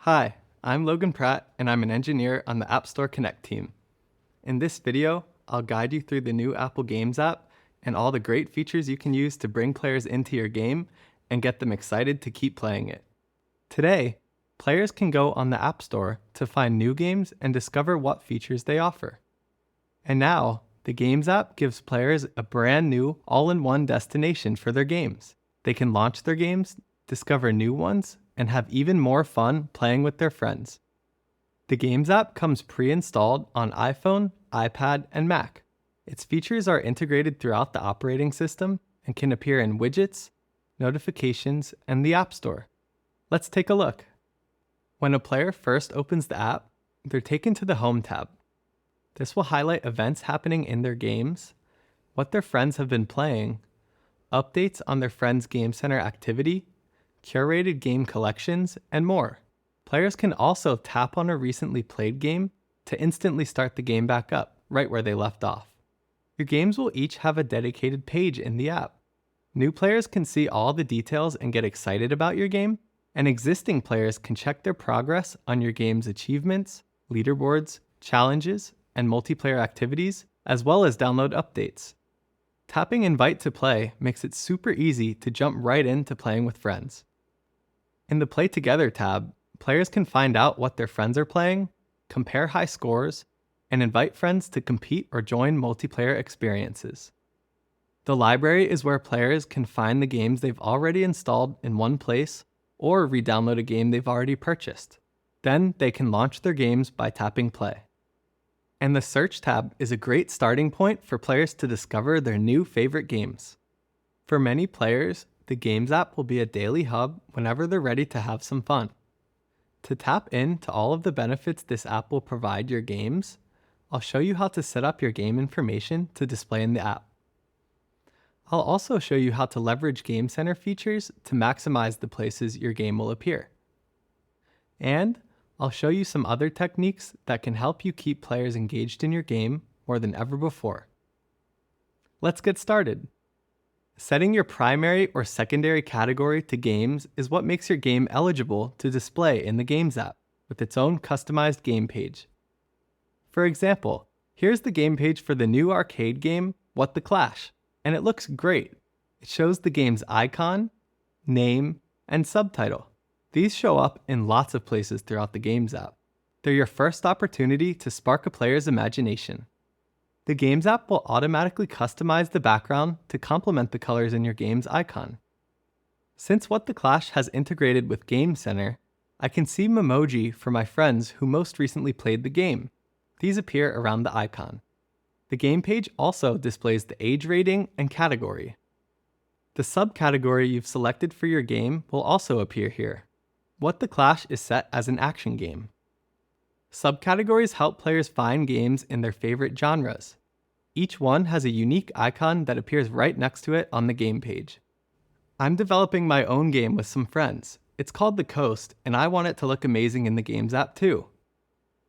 Hi, I'm Logan Pratt, and I'm an engineer on the App Store Connect team. In this video, I'll guide you through the new Apple Games app and all the great features you can use to bring players into your game and get them excited to keep playing it. Today, players can go on the App Store to find new games and discover what features they offer. And now, the Games app gives players a brand new all-in-one destination for their games. They can launch their games, discover new ones, and have even more fun playing with their friends. The Games app comes pre-installed on iPhone, iPad, and Mac. Its features are integrated throughout the operating system and can appear in widgets, notifications, and the App Store. Let's take a look. When a player first opens the app, they're taken to the Home tab. This will highlight events happening in their games, what their friends have been playing, updates on their friends' Game Center activity, curated game collections, and more. Players can also tap on a recently played game to instantly start the game back up, right where they left off. Your games will each have a dedicated page in the app. New players can see all the details and get excited about your game, and existing players can check their progress on your game's achievements, leaderboards, challenges, and multiplayer activities, as well as download updates. Tapping Invite to Play makes it super easy to jump right into playing with friends. In the Play Together tab, players can find out what their friends are playing, compare high scores, and invite friends to compete or join multiplayer experiences. The library is where players can find the games they've already installed in one place or re-download a game they've already purchased. Then they can launch their games by tapping play. And the Search tab is a great starting point for players to discover their new favorite games. For many players, the Games app will be a daily hub whenever they're ready to have some fun. To tap into all of the benefits this app will provide your games, I'll show you how to set up your game information to display in the app. I'll also show you how to leverage Game Center features to maximize the places your game will appear. And I'll show you some other techniques that can help you keep players engaged in your game more than ever before. Let's get started. Setting your primary or secondary category to games is what makes your game eligible to display in the Games app with its own customized game page. For example, here's the game page for the new arcade game, What the Clash, and it looks great. It shows the game's icon, name, and subtitle. These show up in lots of places throughout the Games app. They're your first opportunity to spark a player's imagination. The Games app will automatically customize the background to complement the colors in your game's icon. Since What the Clash has integrated with Game Center, I can see memoji for my friends who most recently played the game. These appear around the icon. The game page also displays the age rating and category. The subcategory you've selected for your game will also appear here. What the Clash is set as an action game. Subcategories help players find games in their favorite genres. Each one has a unique icon that appears right next to it on the game page. I'm developing my own game with some friends. It's called The Coast, and I want it to look amazing in the Games app too.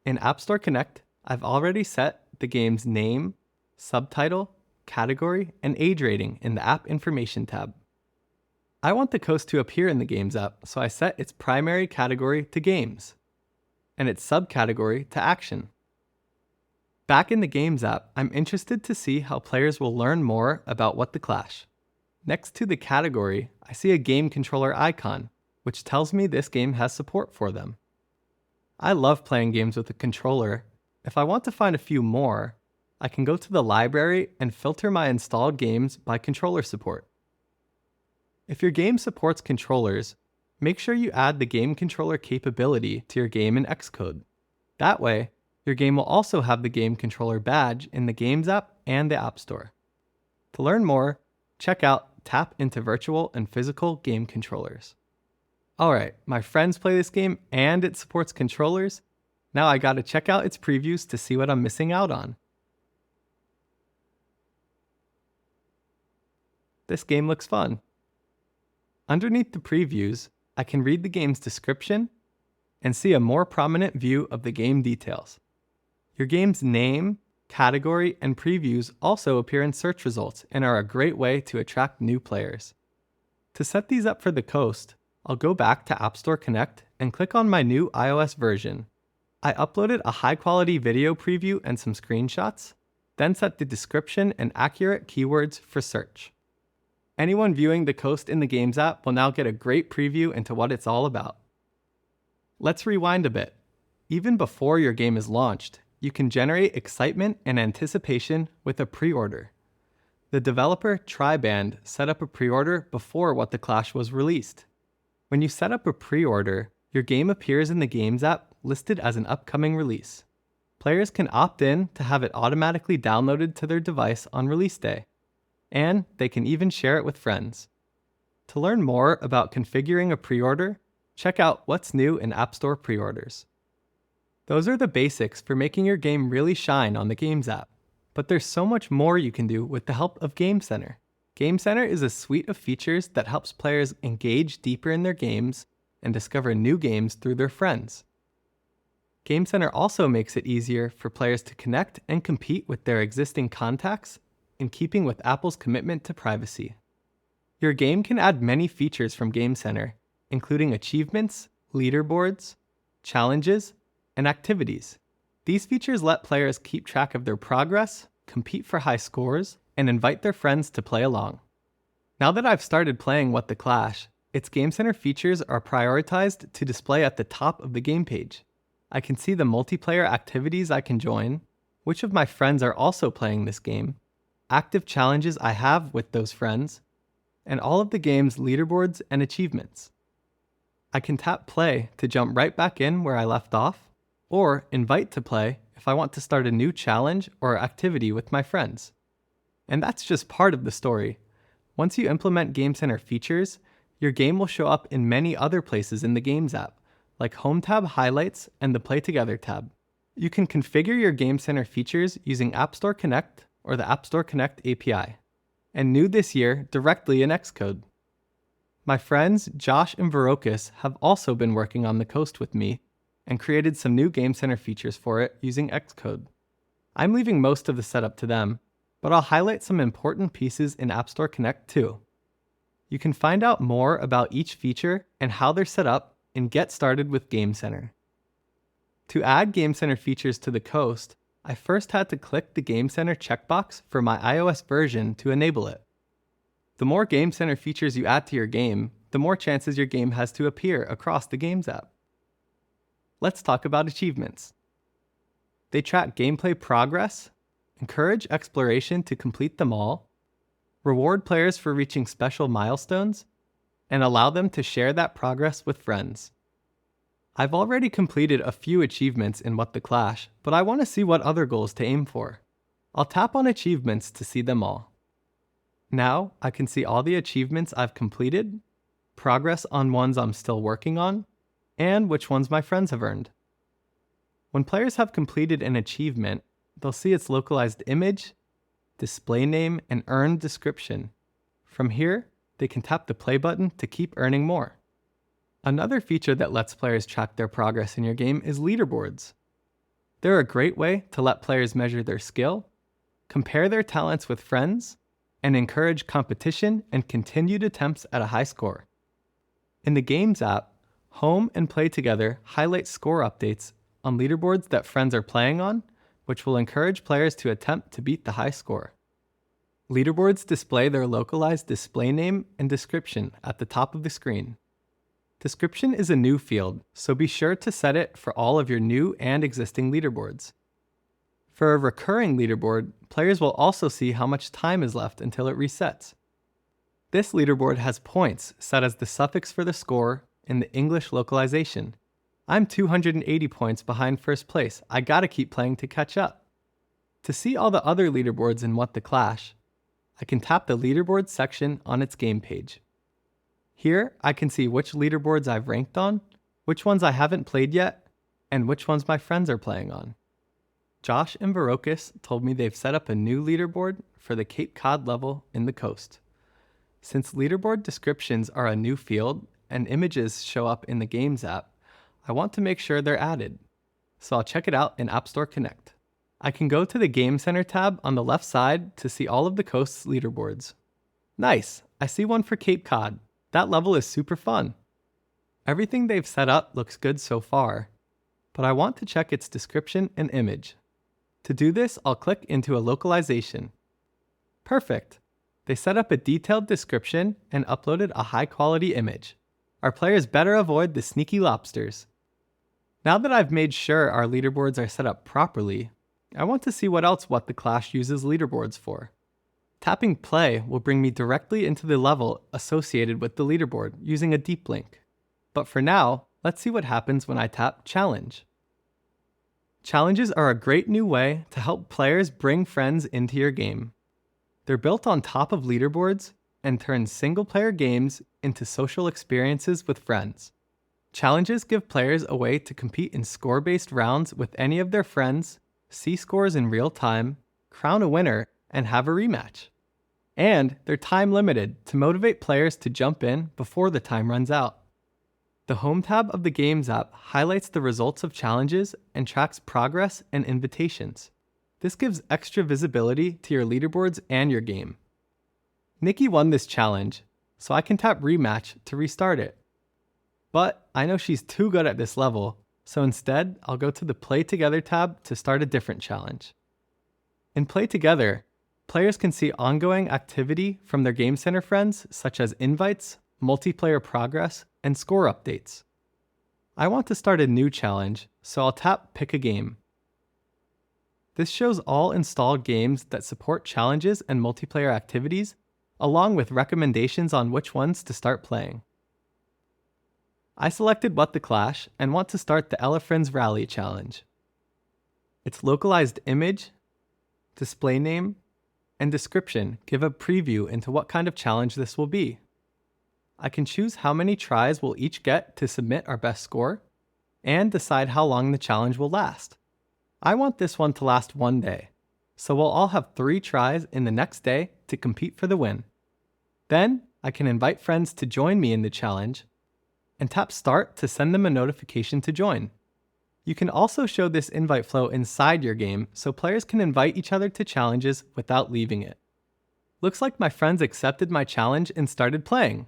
In App Store Connect, I've already set the game's name, subtitle, category, and age rating in the App Information tab. I want The Coast to appear in the Games app, so I set its primary category to Games and its subcategory to Action. Back in the Games app, I'm interested to see how players will learn more about What the Clash. Next to the category, I see a game controller icon, which tells me this game has support for them. I love playing games with a controller. If I want to find a few more, I can go to the library and filter my installed games by controller support. If your game supports controllers, make sure you add the game controller capability to your game in Xcode. That way, your game will also have the game controller badge in the Games app and the App Store. To learn more, check out Tap into Virtual and Physical Game Controllers. Alright, my friends play this game and it supports controllers. Now I gotta check out its previews to see what I'm missing out on. This game looks fun. Underneath the previews, I can read the game's description and see a more prominent view of the game details. Your game's name, category, and previews also appear in search results and are a great way to attract new players. To set these up for The Coast, I'll go back to App Store Connect and click on my new iOS version. I uploaded a high-quality video preview and some screenshots, then set the description and accurate keywords for search. Anyone viewing the Coast in the Games app will now get a great preview into what it's all about. Let's rewind a bit. Even before your game is launched, you can generate excitement and anticipation with a pre-order. The developer Triband set up a pre-order before What the Clash was released. When you set up a pre-order, your game appears in the Games app listed as an upcoming release. Players can opt in to have it automatically downloaded to their device on release day, and they can even share it with friends. To learn more about configuring a pre-order, check out what's new in App Store pre-orders. Those are the basics for making your game really shine on the Games app, but there's so much more you can do with the help of Game Center. Game Center is a suite of features that helps players engage deeper in their games and discover new games through their friends. Game Center also makes it easier for players to connect and compete with their existing contacts in keeping with Apple's commitment to privacy. Your game can add many features from Game Center, including achievements, leaderboards, challenges, and activities. These features let players keep track of their progress, compete for high scores, and invite their friends to play along. Now that I've started playing What the Clash, its Game Center features are prioritized to display at the top of the game page. I can see the multiplayer activities I can join, which of my friends are also playing this game, active challenges I have with those friends, and all of the game's leaderboards and achievements. I can tap play to jump right back in where I left off, or invite to play if I want to start a new challenge or activity with my friends. And that's just part of the story. Once you implement Game Center features, your game will show up in many other places in the Games app, like Home tab highlights and the Play Together tab. You can configure your Game Center features using App Store Connect or the App Store Connect API. And new this year, directly in Xcode. My friends Josh and Verokis have also been working on the Coast with me and created some new Game Center features for it using Xcode. I'm leaving most of the setup to them, but I'll highlight some important pieces in App Store Connect too. You can find out more about each feature and how they're set up in Get Started with Game Center. To add Game Center features to the Coast, I first had to click the Game Center checkbox for my iOS version to enable it. The more Game Center features you add to your game, the more chances your game has to appear across the Games app. Let's talk about achievements. They track gameplay progress, encourage exploration to complete them all, reward players for reaching special milestones, and allow them to share that progress with friends. I've already completed a few achievements in What the Clash, but I want to see what other goals to aim for. I'll tap on achievements to see them all. Now I can see all the achievements I've completed, progress on ones I'm still working on, and which ones my friends have earned. When players have completed an achievement, they'll see its localized image, display name, and earned description. From here, they can tap the play button to keep earning more. Another feature that lets players track their progress in your game is leaderboards. They're a great way to let players measure their skill, compare their talents with friends, and encourage competition and continued attempts at a high score. In the Games app, Home and Play Together highlight score updates on leaderboards that friends are playing on, which will encourage players to attempt to beat the high score. Leaderboards display their localized display name and description at the top of the screen. Description is a new field, so be sure to set it for all of your new and existing leaderboards. For a recurring leaderboard, players will also see how much time is left until it resets. This leaderboard has points set as the suffix for the score in the English localization. I'm 280 points behind first place. I gotta keep playing to catch up. To see all the other leaderboards in What the Clash, I can tap the leaderboards section on its game page. Here, I can see which leaderboards I've ranked on, which ones I haven't played yet, and which ones my friends are playing on. Josh and Verokis told me they've set up a new leaderboard for the Cape Cod level in the Coast. Since leaderboard descriptions are a new field and images show up in the Games app, I want to make sure they're added, so I'll check it out in App Store Connect. I can go to the Game Center tab on the left side to see all of the Coast's leaderboards. Nice, I see one for Cape Cod. That level is super fun. Everything they've set up looks good so far, but I want to check its description and image. To do this, I'll click into a localization. Perfect! They set up a detailed description and uploaded a high-quality image. Our players better avoid the sneaky lobsters. Now that I've made sure our leaderboards are set up properly, I want to see what else What the Clash uses leaderboards for. Tapping play will bring me directly into the level associated with the leaderboard using a deep link. But for now, let's see what happens when I tap challenge. Challenges are a great new way to help players bring friends into your game. They're built on top of leaderboards and turn single-player games into social experiences with friends. Challenges give players a way to compete in score-based rounds with any of their friends, see scores in real time, crown a winner, and have a rematch. And they're time-limited to motivate players to jump in before the time runs out. The Home tab of the Games app highlights the results of challenges and tracks progress and invitations. This gives extra visibility to your leaderboards and your game. Nikki won this challenge, so I can tap rematch to restart it. But I know she's too good at this level, so instead I'll go to the Play Together tab to start a different challenge. In Play Together, players can see ongoing activity from their Game Center friends such as invites, multiplayer progress, and score updates. I want to start a new challenge, so I'll tap Pick a Game. This shows all installed games that support challenges and multiplayer activities, along with recommendations on which ones to start playing. I selected What the Clash and want to start the Elephants Rally challenge. Its localized image, display name, and description give a preview into what kind of challenge this will be. I can choose how many tries we'll each get to submit our best score, and decide how long the challenge will last. I want this one to last 1 day, so we'll all have 3 tries in the next day to compete for the win. Then, I can invite friends to join me in the challenge, and tap Start to send them a notification to join. You can also show this invite flow inside your game so players can invite each other to challenges without leaving it. Looks like my friends accepted my challenge and started playing.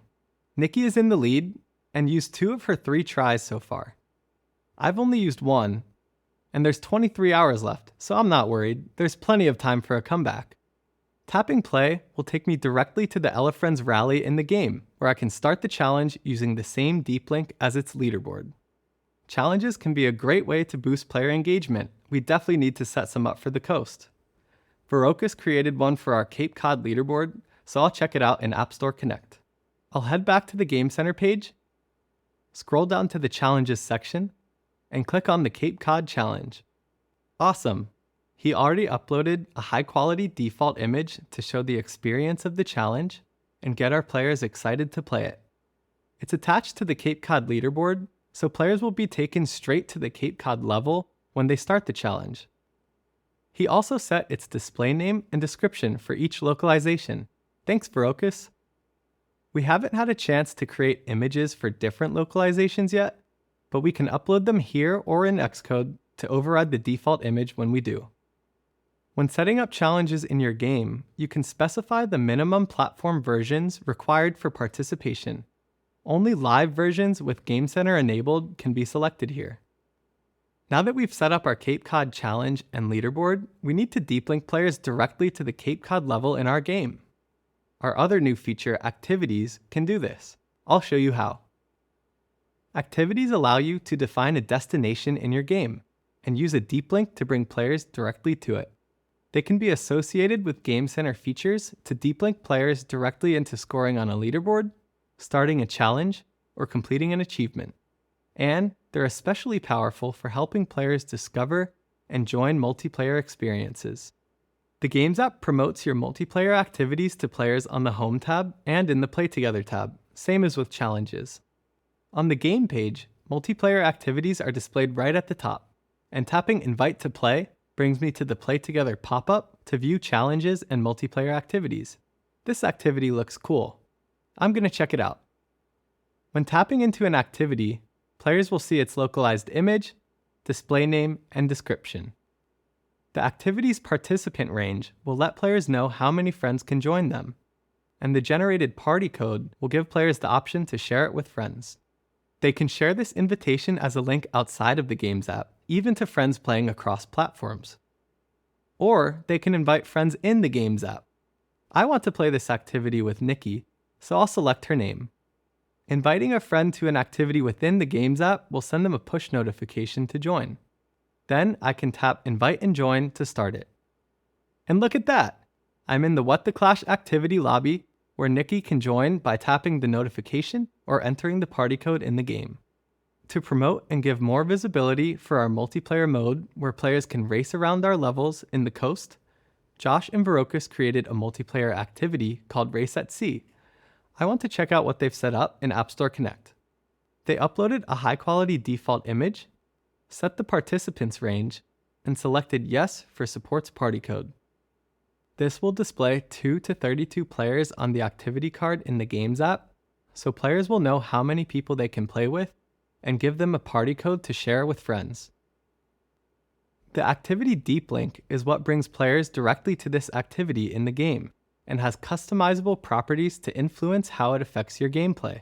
Nikki is in the lead and used 2 of her 3 tries so far. I've only used 1, and there's 23 hours left, so I'm not worried. There's plenty of time for a comeback. Tapping play will take me directly to the Elephants Rally in the game, where I can start the challenge using the same deep link as its leaderboard. Challenges can be a great way to boost player engagement. We definitely need to set some up for the coast. Verocus created one for our Cape Cod leaderboard, so I'll check it out in App Store Connect. I'll head back to the Game Center page, scroll down to the Challenges section, and click on the Cape Cod Challenge. Awesome! He already uploaded a high-quality default image to show the experience of the challenge and get our players excited to play it. It's attached to the Cape Cod leaderboard, so players will be taken straight to the Cape Cod level when they start the challenge. He also set its display name and description for each localization. Thanks, Verocus! We haven't had a chance to create images for different localizations yet, but we can upload them here or in Xcode to override the default image when we do. When setting up challenges in your game, you can specify the minimum platform versions required for participation. Only live versions with Game Center enabled can be selected here. Now that we've set up our Cape Cod challenge and leaderboard, we need to deep link players directly to the Cape Cod level in our game. Our other new feature, Activities, can do this. I'll show you how. Activities allow you to define a destination in your game and use a deep link to bring players directly to it. They can be associated with Game Center features to deep link players directly into scoring on a leaderboard, starting a challenge, or completing an achievement. And they're especially powerful for helping players discover and join multiplayer experiences. The Games app promotes your multiplayer activities to players on the Home tab and in the Play Together tab, same as with challenges. On the game page, multiplayer activities are displayed right at the top, and tapping Invite to Play brings me to the Play Together pop-up to view challenges and multiplayer activities. This activity looks cool. I'm going to check it out. When tapping into an activity, players will see its localized image, display name, and description. The activity's participant range will let players know how many friends can join them, and the generated party code will give players the option to share it with friends. They can share this invitation as a link outside of the Games app, even to friends playing across platforms. Or they can invite friends in the Games app. I want to play this activity with Nikki, so I'll select her name. Inviting a friend to an activity within the Games app will send them a push notification to join. Then I can tap Invite and Join to start it. And look at that! I'm in the What the Clash activity lobby, where Nikki can join by tapping the notification or entering the party code in the game. To promote and give more visibility for our multiplayer mode where players can race around our levels in the coast, Josh and Verocus created a multiplayer activity called Race at Sea. I want to check out what they've set up in App Store Connect. They uploaded a high-quality default image, set the participants range, and selected Yes for supports party code. This will display 2 to 32 players on the activity card in the Games app, so players will know how many people they can play with and give them a party code to share with friends. The activity deep link is what brings players directly to this activity in the game and has customizable properties to influence how it affects your gameplay.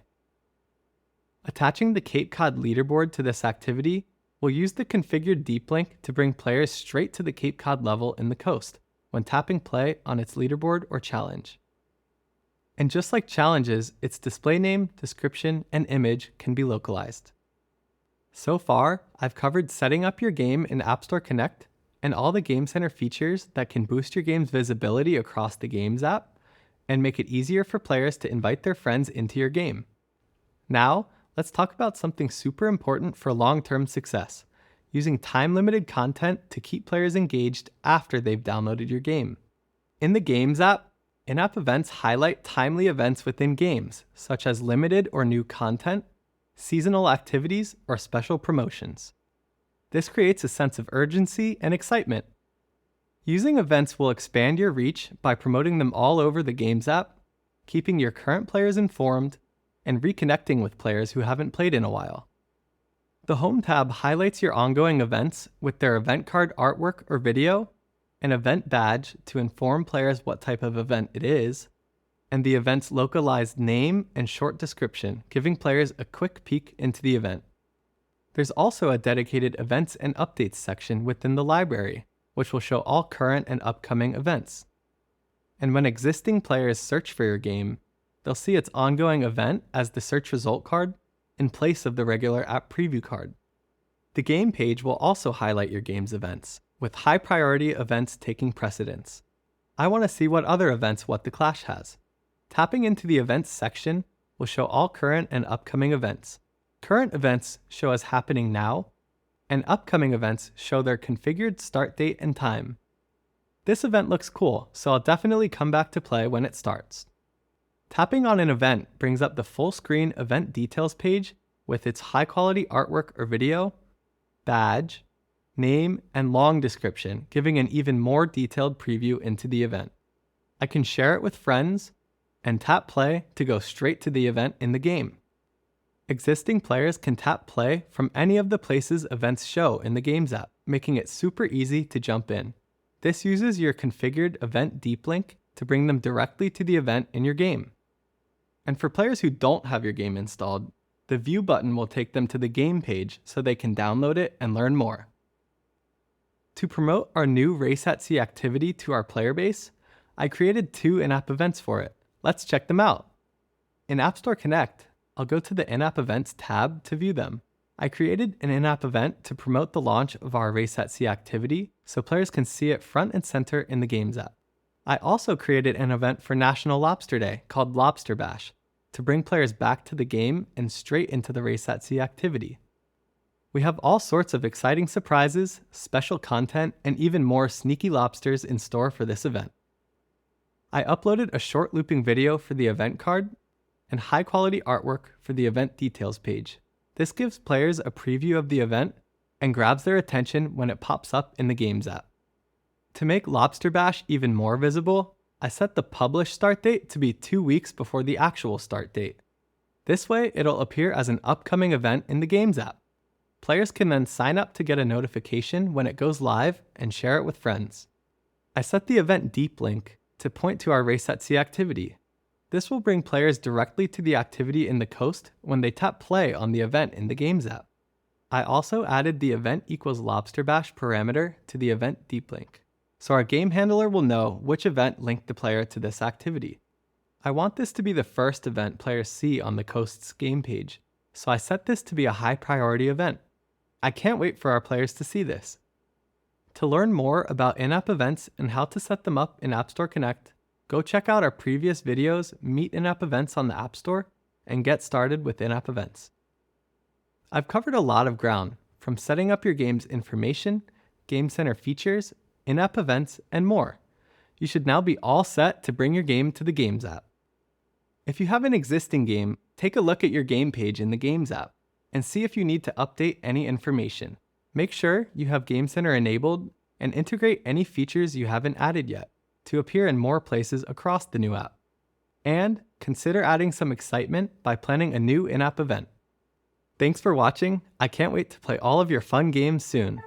Attaching the Cape Cod leaderboard to this activity will use the configured deep link to bring players straight to the Cape Cod level in the coast when tapping play on its leaderboard or challenge. And just like challenges, its display name, description, and image can be localized. So far, I've covered setting up your game in App Store Connect and all the Game Center features that can boost your game's visibility across the Games app and make it easier for players to invite their friends into your game. Now, let's talk about something super important for long-term success, using time-limited content to keep players engaged after they've downloaded your game. In the Games app, in-app events highlight timely events within games, such as limited or new content, seasonal activities, or special promotions. This creates a sense of urgency and excitement. Using events will expand your reach by promoting them all over the Games app, keeping your current players informed, and reconnecting with players who haven't played in a while. The Home tab highlights your ongoing events with their event card artwork or video, an event badge to inform players what type of event it is, and the event's localized name and short description, giving players a quick peek into the event. There's also a dedicated Events and Updates section within the library, which will show all current and upcoming events. And when existing players search for your game, they'll see its ongoing event as the search result card in place of the regular app preview card. The game page will also highlight your game's events, with high priority events taking precedence. I want to see what other events What the Clash has. Tapping into the Events section will show all current and upcoming events. Current events show as happening now, and upcoming events show their configured start date and time. This event looks cool, so I'll definitely come back to play when it starts. Tapping on an event brings up the full screen event details page with its high quality artwork or video, badge, name, and long description, giving an even more detailed preview into the event. I can share it with friends and tap play to go straight to the event in the game. Existing players can tap play from any of the places events show in the Games app, making it super easy to jump in. This uses your configured event deep link to bring them directly to the event in your game. And for players who don't have your game installed, the View button will take them to the game page so they can download it and learn more. To promote our new Race at Sea activity to our player base, I created 2 in-app events for it. Let's check them out. In App Store Connect, I'll go to the In-App Events tab to view them. I created an in-app event to promote the launch of our Race at Sea activity so players can see it front and center in the Games app. I also created an event for National Lobster Day called Lobster Bash to bring players back to the game and straight into the Race at Sea activity. We have all sorts of exciting surprises, special content, and even more sneaky lobsters in store for this event. I uploaded a short looping video for the event card and high-quality artwork for the event details page. This gives players a preview of the event and grabs their attention when it pops up in the Games app. To make Lobster Bash even more visible, I set the publish start date to be 2 weeks before the actual start date. This way, it'll appear as an upcoming event in the Games app. Players can then sign up to get a notification when it goes live and share it with friends. I set the event deep link to point to our Race at Sea activity. This will bring players directly to the activity in the coast when they tap play on the event in the Games app. I also added the event equals lobster bash parameter to the event deep link, so our game handler will know which event linked the player to this activity. I want this to be the first event players see on the coast's game page, so I set this to be a high priority event. I can't wait for our players to see this. To learn more about in-app events and how to set them up in App Store Connect, go check out our previous videos, Meet in-app events on the App Store, and get started with in-app events. I've covered a lot of ground, from setting up your game's information, Game Center features, in-app events, and more. You should now be all set to bring your game to the Games app. If you have an existing game, take a look at your game page in the Games app and see if you need to update any information. Make sure you have Game Center enabled and integrate any features you haven't added yet to appear in more places across the new app. And consider adding some excitement by planning a new in-app event. Thanks for watching. I can't wait to play all of your fun games soon.